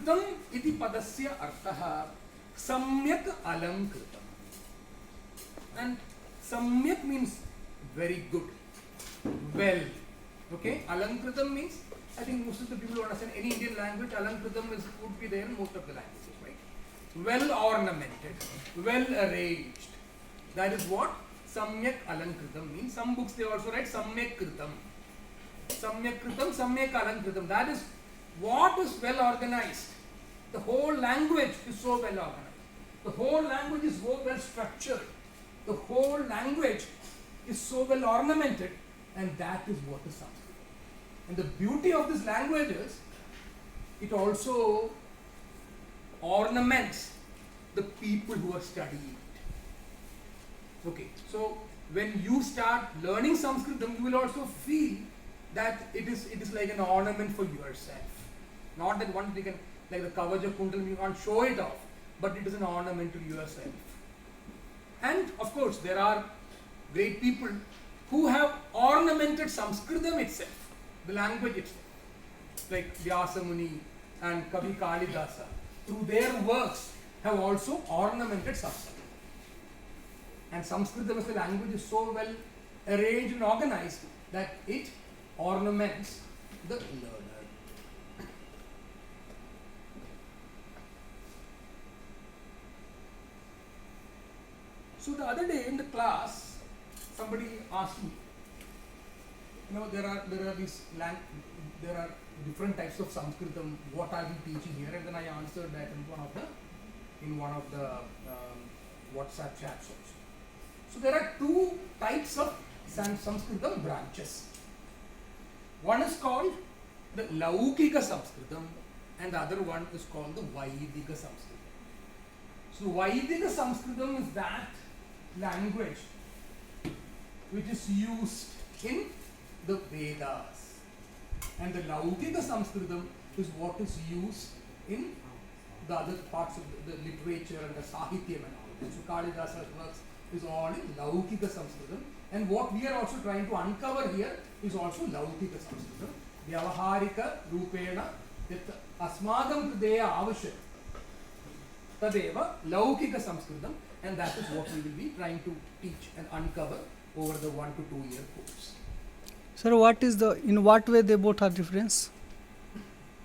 Alankritam iti padasya artha samyak alankritam. And samyak means very good, well. Okay, alankritam means, I think most of the people who understand any Indian language, alankritam would be there in most of the languages, right? Well ornamented, well arranged. That is what samyak alankritam means. Some books they also write samyak kritam. Samyak kritam, samyak alankritam. That is what is well organized. The whole language is so well organized. The whole language is so well structured. The whole language is so well ornamented, and that is what is Sanskrit. And the beauty of this language is, it also ornaments the people who are studying it. Okay, so when you start learning Sanskrit, you will also feel that it is like an ornament for yourself. Not that one thing can, like the Kavaja Kundal, you can't show it off, but it is an ornament to yourself. And of course, there are great people who have ornamented Sanskritam itself, the language itself, like Vyasa Muni and Kavi Kalidasa, through their works have also ornamented Sanskrit. And Sanskritam as a language is so well arranged and organized that it ornaments the learner. So the other day in the class, somebody asked me, there are different types of Sanskritam. What are we teaching here? And then I answered that in one of the WhatsApp chats also. So there are two types of Sanskritam branches. One is called the Laukika Sanskritam, and the other one is called the Vaidika Sanskritam. So Vaidika Sanskritam is that language which is used in the Vedas, and the Laukika Sanskritam is what is used in the other parts of the literature and the Sahityam and all. So Kalidasa's works is all in Laukika Sanskritam, and what we are also trying to uncover here is also Laukika Sanskritam. Vyavaharika Rupena yat asmadam krideya avashyam tadeva Laukika Sanskritam, and that is what we will be trying to teach and uncover over the 1 to 2 year course. Sir, in what way they both are different?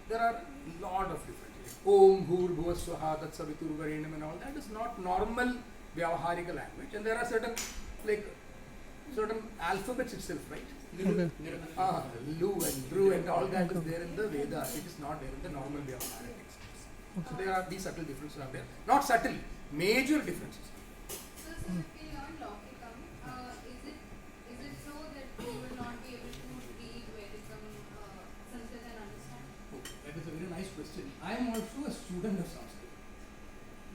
There are a lot of different ways. Om Bhur Bhuva Swaha Tat Savitur Varenam and all that is not normal Vyavaharika language, and there are certain alphabets itself, right? Okay. Lu and Dru and all that is there in the Vedas. It is not there in the normal Vyavaharika texts. Okay. So there are these subtle differences are there. Not subtle, major differences. So if we learn Laukikam, is it so that we will not be able to read Vedikam, Sanskrit and understand? Okay, that is a very nice question. I am also a student of Sanskrit.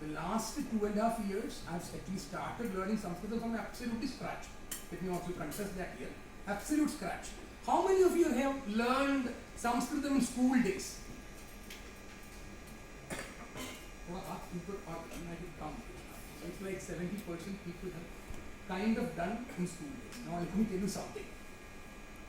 The last 2.5 years, I have actually started learning Sanskrit from absolutely scratch. Let me also confess that here. Absolute scratch. How many of you have learned Sanskrit in school days? People are it's like 70% people have kind of done in school days. Now let me tell you something.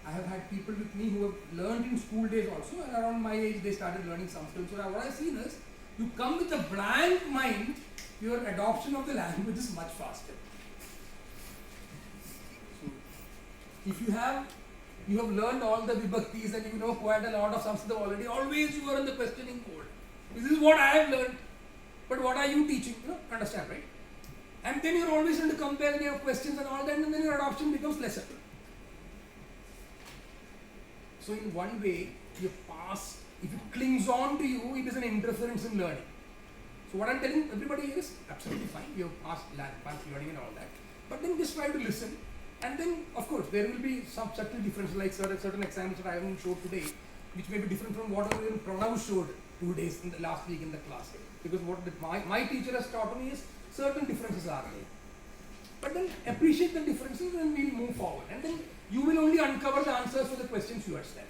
I have had people with me who have learned in school days also, and around my age they started learning Sanskrit. So what I have seen is, you come with a blank mind, your adoption of the language is much faster. So if you have learned all the vibhaktis and you know quite a lot of Sanskrit already, always you are in the questioning mode. This is what I have learned. But what are you teaching? Understand, right? And then you're always going to compare and you have questions and all that, and then your adoption becomes lesser. So in one way, your past, if it clings on to you, it is an interference in learning. So what I'm telling everybody is absolutely fine. You have past learning and all that. But then just try to listen. And then, of course, there will be some subtle differences, like certain examples that I haven't showed today, which may be different from what even Pranav showed 2 days in the last week in the class. Because what my teacher has taught me is certain differences are there. But then appreciate the differences and we'll move forward. And then you will only uncover the answers for the questions yourself.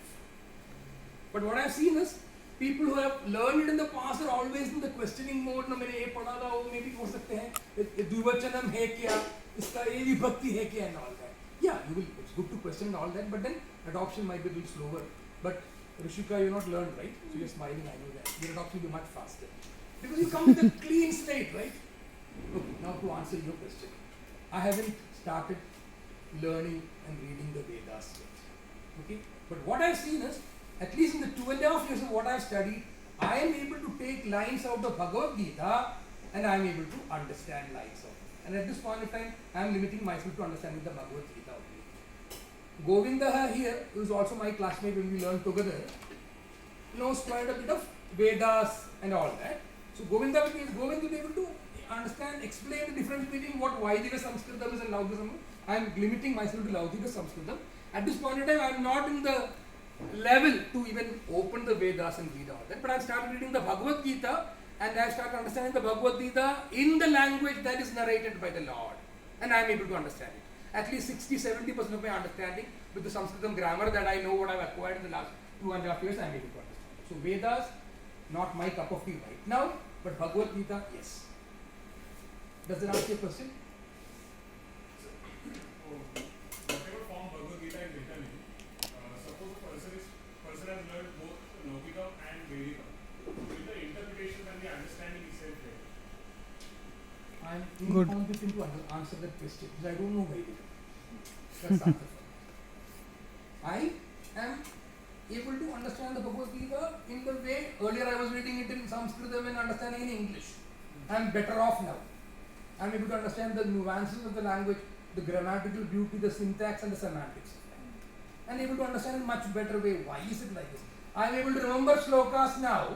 But what I've seen is, people who have learned it in the past are always in the questioning mode. No, मैंने ये पढ़ा था, वो maybe हो सकते हैं द्विवचनम है क्या, इसका ये विभक्ति है क्या and all that. Yeah, it's good to question all that, but then adoption might be a little slower. But Rishika, you not learned, right? So you're smiling, I know that. Your talk will be much faster. Because you come with a clean slate, right? Okay, now to answer your question. I haven't started learning and reading the Vedas yet. Okay? But what I've seen is, at least in the 2.5 years of what I've studied, I am able to take lines out of Bhagavad Gita and I am able to understand lines of it. And at this point of time, I am limiting myself to understanding the Bhagavad Gita only. Govinda here, who is also my classmate when we learned together, knows quite a bit of Vedas and all that. So Govinda will be able to understand, explain the difference between what Vaidika Sanskritam is and Laukika Sanskritam. I am limiting myself to Laukika Sanskritam. At this point in time, I am not in the level to even open the Vedas and read all that. But I have started reading the Bhagavad Gita and I have started understanding the Bhagavad Gita in the language that is narrated by the Lord. And I am able to understand it. At least 60-70% of my understanding with the Sanskritam grammar that I know what I have acquired in the last 2.5 years, I am able to understand it. So Vedas, not my cup of tea right now, but Bhagavad Gita, yes. Does that answer your question? Whatever form Bhagavad Gita is written in, suppose a person has learned both Laukika and Vedika. Will the interpretation and the understanding is same there? I am Good. incompetent to answer that question because I don't know Vedika. That's the answer for that. I am able to understand the Bhagavad Gita in the way earlier I was reading it in Sanskrit and understanding in English. I am better off now. I am able to understand the nuances of the language, the grammatical beauty, the syntax and the semantics. I am able to understand in a much better way. Why is it like this? I am able to remember slokas now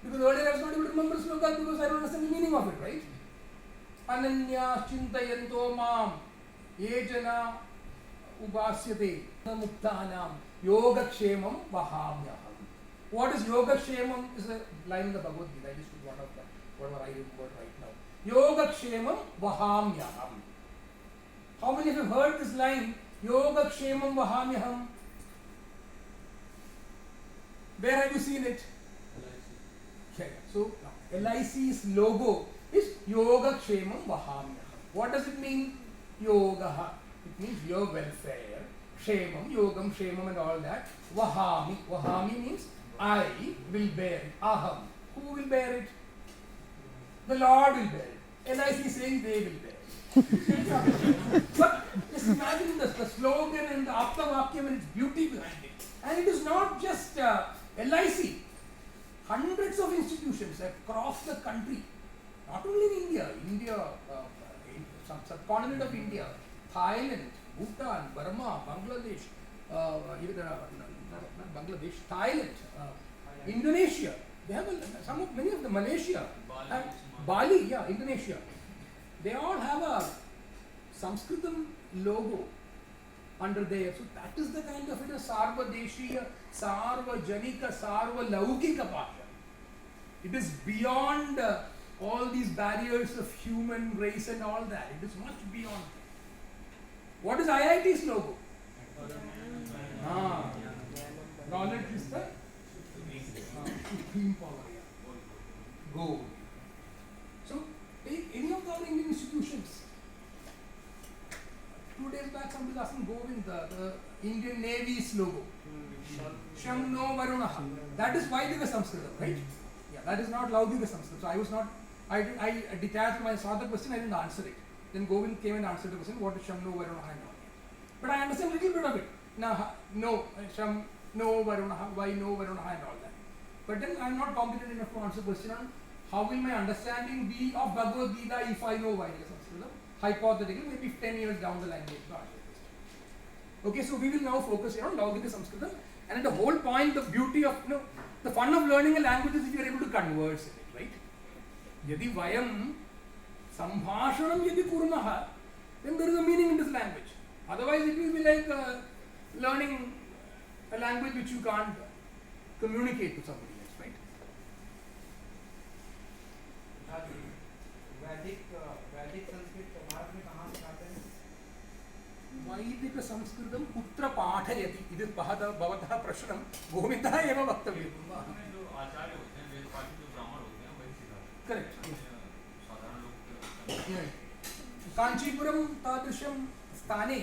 because earlier I was not able to remember slokas because I don't understand the meaning of it, right? Ananya chintayanto mam yejana upasyate muktanam yogakshemam vahamyaham. What is yogakshemam? Is a line in the Bhagavad Gita. I just took one of them, whatever I remember right now. Yogakshemam vahamyaham. How many of you have heard this line? Yogakshemam vahamyaham. Where have you seen it? Okay. So LIC's logo is Yogakshemam vahamyaham. What does it mean? Yoga. It means your welfare. Kshemam, yogam, kshemam and all that. Vahami. Vahami means I will bear it. Aham. Who will bear it? The Lord will bear it. LIC is saying they will bear it. But just imagine the slogan and the Aptavakyam and its beauty behind it. And it is not just LIC. Hundreds of institutions across the country, not only in India, in some subcontinent of India, Thailand, Bhutan, Burma, Bangladesh, not Bangladesh, Thailand, Indonesia. They have many of the Malaysia, Bali, yeah, Indonesia. They all have a Sanskritam logo under there. So that is the kind of a Sarvadeshiya, Sarvajanika, Sarvalaukika Bhasha. It is beyond all these barriers of human race and all that. It is much beyond. What is IIT's logo? Knowledge is the supreme power. Go. So, take any of the other Indian institutions. 2 days back, somebody was asking Govind, the Indian Navy's logo. Sham no Varunaha. That is Vaidika Sanskritam, right? Yeah, that is not Laukika Sanskritam. So I was not, I detached when I saw the question, I didn't answer it. Then Govind came and answered the question, what is Sham no Varunaha and all. But I understand a little bit of it. Now, no, Sham no Varunaha, why no Varunaha and all that. But then I am not competent enough to answer the question on how will my understanding be of Bhagavad Gita if I know Vaidika Sanskritam. Hypothetically, maybe 10 years down the line. Okay, so we will now focus on Laukika Sanskritam, and the whole point, the beauty of, the fun of learning a language is if you are able to converse in it, right? Yadi vayam sambhashanam yadi kurmaha, then there is a meaning in this language. Otherwise, it will be like learning a language which you can't communicate to somebody else, right? वैदिक संस्कृत भारत में कहाँ सिखाते हैं? वैदिक संस्कृतं कुत्र पाठयति इति भवतः प्रश्नं गोविन्दः एव वक्तव्यं। जो आचार्य होते हैं, वेदपाठी जो ब्राह्मण होते हैं, वही सिखाते हैं। करेक्ट। साधारण लोग कांचीपुरम तादृशं स्थाने